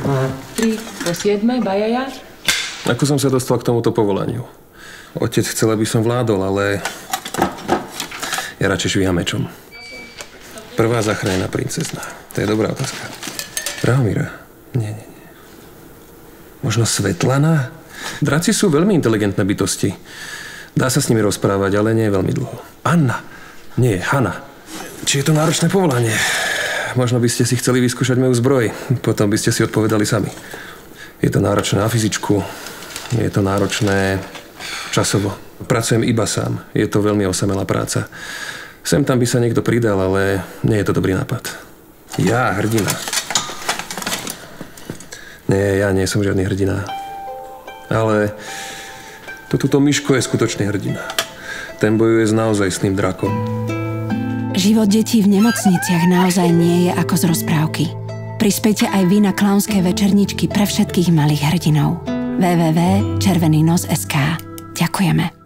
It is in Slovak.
3 po 7, bajaja. Ako som sa dostal k tomuto povolaniu? Otec chcel, aby som vládol, ale ja radšej švíham mečom. Prvá záchranná princezna. To je dobrá otázka. Drahomíra? Nie. Možno Svetlana? Draci sú veľmi inteligentné bytosti. Dá sa s nimi rozprávať, ale nie veľmi dlho. Anna? Nie, Hanna. Či je to náročné povolanie? Možno by ste si chceli vyskúšať moju zbroj. Potom by ste si odpovedali sami. Je to náročné na fyzičku. Je to náročné časovo. Pracujem iba sám. Je to veľmi osamelá práca. Sem tam by sa niekto pridal, ale nie je to dobrý nápad. Ja, hrdina. Nie, ja nie som žiadny hrdina. Ale túto Miško je skutočný hrdina. Ten bojuje s naozajstným drakom. Život detí v nemocniciach naozaj nie je ako z rozprávky. Prispejte aj vy na klaunské večerničky pre všetkých malých hrdinov. www.červenynos.sk. Ďakujeme.